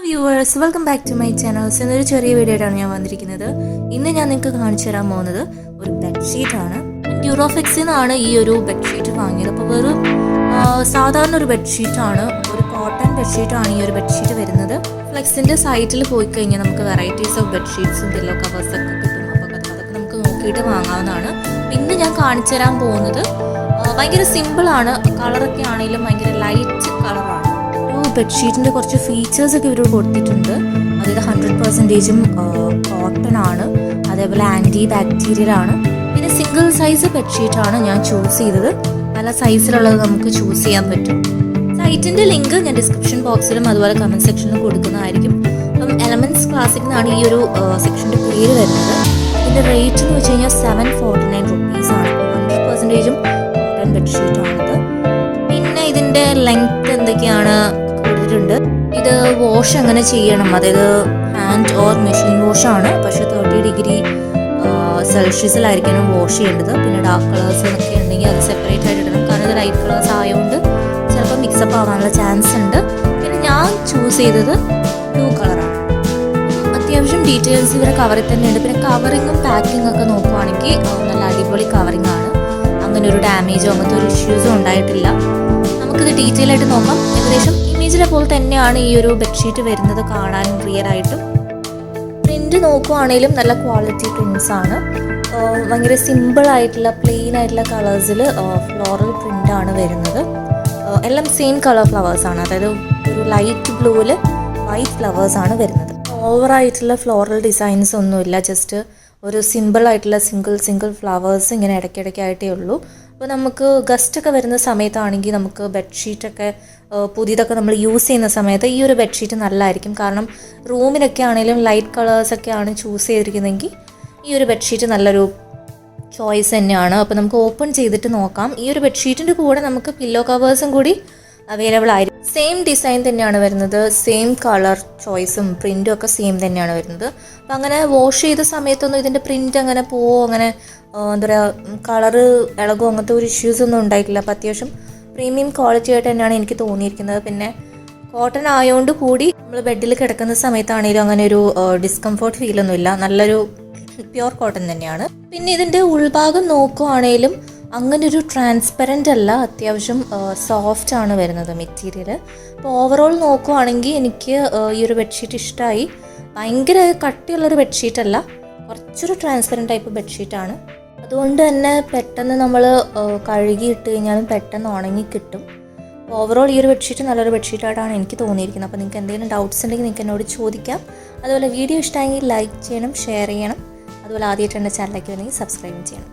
Viewers, welcome back to my channel. എന്നൊരു ചെറിയ video ആയിട്ടാണ് ഞാൻ വന്നിരിക്കുന്നത്. ഇന്ന് ഞാൻ നിങ്ങൾക്ക് കാണിച്ചു തരാൻ പോകുന്നത് ഒരു ബെഡ്ഷീറ്റാണ്. ഡ്യൂറോഫെക്സിൽ നിന്നാണ് ഈ ഒരു ബെഡ്ഷീറ്റ് വാങ്ങിയത്. അപ്പോൾ വെറും സാധാരണ ഒരു ബെഡ്ഷീറ്റാണ്, ഒരു കോട്ടൺ ബെഡ്ഷീറ്റാണ് ഈ ഒരു ബെഡ്ഷീറ്റ് വരുന്നത്. ഫ്ലെക്സിൻ്റെ സൈറ്റിൽ പോയി കഴിഞ്ഞാൽ നമുക്ക് വെറൈറ്റീസ് ഓഫ് ബെഡ്ഷീറ്റ്സും പില്ലോ കവേഴ്സൊക്കെ കിട്ടും. അപ്പോൾ അതൊക്കെ നമുക്ക് നോക്കിയിട്ട് വാങ്ങാവുന്നതാണ്. ഇന്ന് ഞാൻ കാണിച്ചു തരാൻ പോകുന്നത് ഭയങ്കര സിമ്പിളാണ്. കളറൊക്കെ ആണെങ്കിലും ഭയങ്കര ലൈറ്റ് കളറാണ്. ബെഡ്ഷീറ്റിൻ്റെ കുറച്ച് ഫീച്ചേഴ്സൊക്കെ ഇവർ കൊടുത്തിട്ടുണ്ട്. അതായത് 100% കോട്ടൺ ആണ്, അതേപോലെ ആൻറ്റി ബാക്ടീരിയൽ ആണ്. പിന്നെ സിംഗിൾ സൈസ് ബെഡ്ഷീറ്റാണ് ഞാൻ ചൂസ് ചെയ്തത്. പല സൈസിലുള്ളത് നമുക്ക് ചൂസ് ചെയ്യാൻ പറ്റും. സൈറ്റിൻ്റെ ലിങ്ക് ഞാൻ ഡിസ്ക്രിപ്ഷൻ ബോക്സിലും അതുപോലെ കമൻറ്റ് സെക്ഷനിലും കൊടുക്കുന്നതായിരിക്കും. അപ്പം എലമെൻറ്റ്സ് ക്ലാസിക് എന്നാണ് ഈ ഒരു സെക്ഷൻ്റെ പേര് വരുന്നത്. ഇതിൻ്റെ റേറ്റ് എന്ന് വെച്ച് കഴിഞ്ഞാൽ 749 റുപ്പീസാണ്. 100% കോട്ടൺ ബെഡ്ഷീറ്റാണിത്. പിന്നെ ഇതിൻ്റെ ലെങ്ത് എന്തൊക്കെയാണ് കൊടുത്തിട്ടുണ്ട്. ഇത് വാഷ് എങ്ങനെ ചെയ്യണം, അതായത് ഹാൻഡ് ഓർ മെഷീൻ വാഷാണ്. പക്ഷെ 30 ഡിഗ്രി സെൽഷ്യസിലായിരിക്കണം വാഷ് ചെയ്യേണ്ടത്. പിന്നെ ഡാർക്ക് കളേഴ്സ് ഒക്കെ ഉണ്ടെങ്കിൽ അത് സെപ്പറേറ്റ് ആയിട്ട് ഇടണം. കാരണം ഇത് ലൈറ്റ് കളേഴ്സ് ആയതുകൊണ്ട് ചിലപ്പോൾ മിക്സപ്പ് ആവാനുള്ള ചാൻസ് ഉണ്ട്. പിന്നെ ഞാൻ ചൂസ് ചെയ്തത് ബ്ലൂ കളറാണ്. അത്യാവശ്യം ഡീറ്റെയിൽസ് ഇവരെ കവറിൽ തന്നെ ഉണ്ട്. പിന്നെ കവറിങ്ങും പാക്കിംഗ് ഒക്കെ നോക്കുവാണെങ്കിൽ നല്ല അടിപൊളി കവറിംഗ് ആണ്. അങ്ങനെ ഒരു ഡാമേജോ അങ്ങനത്തെ ഒരു ഇഷ്യൂസോ ഉണ്ടായിട്ടില്ല. നമുക്കിത് ഡീറ്റെയിൽ ആയിട്ട് നോക്കാം. ഏകദേശം ഇമേജിലെ പോലെ തന്നെയാണ് ഈ ഒരു ബെഡ്ഷീറ്റ് വരുന്നത് കാണാൻ റിയൽ ആയിട്ടും. പ്രിന്റ് നോക്കുവാണെങ്കിലും നല്ല ക്വാളിറ്റി പ്രിന്റ്സ് ആണ്. ഭയങ്കര സിമ്പിൾ ആയിട്ടുള്ള പ്ലെയിൻ ആയിട്ടുള്ള കളേഴ്സിൽ ഫ്ലോറൽ പ്രിന്റ് ആണ് വരുന്നത്. എല്ലാം സെയിം കളർ ഫ്ലവേഴ്സ് ആണ്. അതായത് ഒരു ലൈറ്റ് ബ്ലൂവിൽ വൈറ്റ് ഫ്ലവേഴ്സ് ആണ് വരുന്നത്. ഓവറായിട്ടുള്ള ഫ്ലോറൽ ഡിസൈൻസ് ഒന്നുമില്ല. ജസ്റ്റ് ഒരു സിമ്പിൾ ആയിട്ടുള്ള സിംഗിൾ ഫ്ലവേഴ്സ് ഇങ്ങനെ ഇടയ്ക്കിടയ്ക്കായിട്ടേ ഉള്ളൂ. അപ്പോൾ നമുക്ക് ഗസ്റ്റൊക്കെ വരുന്ന സമയത്താണെങ്കിൽ നമുക്ക് ബെഡ്ഷീറ്റൊക്കെ പുതിയതൊക്കെ നമ്മൾ യൂസ് ചെയ്യുന്ന സമയത്ത് ഈ ഒരു ബെഡ്ഷീറ്റ് നല്ലതായിരിക്കും. കാരണം റൂമിലൊക്കെ ആണെങ്കിലും ലൈറ്റ് കളേഴ്സൊക്കെയാണ് ചൂസ് ചെയ്തിരിക്കുന്നതെങ്കിൽ ഈ ഒരു ബെഡ്ഷീറ്റ് നല്ലൊരു ചോയ്സ് തന്നെയാണ്. അപ്പോൾ നമുക്ക് ഓപ്പൺ ചെയ്തിട്ട് നോക്കാം. ഈ ഒരു ബെഡ്ഷീറ്റിൻ്റെ കൂടെ നമുക്ക് പില്ലോ കവേഴ്സും കൂടി അവൈലബിൾ ആയിരിക്കും. സെയിം ഡിസൈൻ തന്നെയാണ് വരുന്നത്. സെയിം കളർ ചോയ്സും പ്രിൻറ്റും ഒക്കെ സെയിം തന്നെയാണ് വരുന്നത്. അപ്പം അങ്ങനെ വാഷ് ചെയ്ത സമയത്തൊന്നും ഇതിൻ്റെ പ്രിൻറ്റ് അങ്ങനെ പോവോ, അങ്ങനെ എന്താ പറയുക, കളറ് ഇളകോ അങ്ങനത്തെ ഒരു ഇഷ്യൂസ് ഒന്നും ഉണ്ടായിട്ടില്ല. അപ്പോൾ അത്യാവശ്യം പ്രീമിയം ക്വാളിറ്റി ആയിട്ട് തന്നെയാണ് എനിക്ക് തോന്നിയിരിക്കുന്നത്. പിന്നെ കോട്ടൺ ആയതുകൊണ്ട് കൂടി നമ്മൾ ബെഡിൽ കിടക്കുന്ന സമയത്താണെങ്കിലും അങ്ങനെ ഒരു ഡിസ്കംഫോർട്ട് ഫീലൊന്നുമില്ല. നല്ലൊരു പ്യുവർ കോട്ടൺ തന്നെയാണ്. പിന്നെ ഇതിൻ്റെ ഉൾഭാഗം നോക്കുവാണെങ്കിലും അങ്ങനെ ഒരു ട്രാൻസ്പെറൻ്റ് അല്ല, അത്യാവശ്യം സോഫ്റ്റ് ആണ് വരുന്നത് മെറ്റീരിയൽ. അപ്പോൾ ഓവറോൾ നോക്കുവാണെങ്കിൽ എനിക്ക് ഈ ഒരു ബെഡ്ഷീറ്റ് ഇഷ്ടമായി. ഭയങ്കര കട്ടിയുള്ളൊരു ബെഡ്ഷീറ്റ് അല്ല, കുറച്ചൊരു ട്രാൻസ്പെറൻറ്റ് ടൈപ്പ് ബെഡ്ഷീറ്റാണ്. അതുകൊണ്ട് തന്നെ പെട്ടെന്ന് നമ്മൾ കഴുകിയിട്ട് കഴിഞ്ഞാലും പെട്ടെന്ന് ഉണങ്ങി കിട്ടും. ഓവറോൾ ഈ ഒരു ബെഡ്ഷീറ്റ് നല്ലൊരു ബെഡ്ഷീറ്റായിട്ടാണ് എനിക്ക് തോന്നിയിരിക്കുന്നത്. അപ്പോൾ നിങ്ങൾക്ക് എന്തെങ്കിലും ഡൗട്ട്സ് ഉണ്ടെങ്കിൽ നിങ്ങൾക്ക് എന്നോട് ചോദിക്കാം. അതുപോലെ വീഡിയോ ഇഷ്ടമെങ്കിൽ ലൈക്ക് ചെയ്യണം, ഷെയർ ചെയ്യണം. അതുപോലെ ആദ്യമായിട്ട് എൻ്റെ ചാനലിലേക്ക് വന്നെങ്കിൽ സബ്സ്ക്രൈബ് ചെയ്യണം.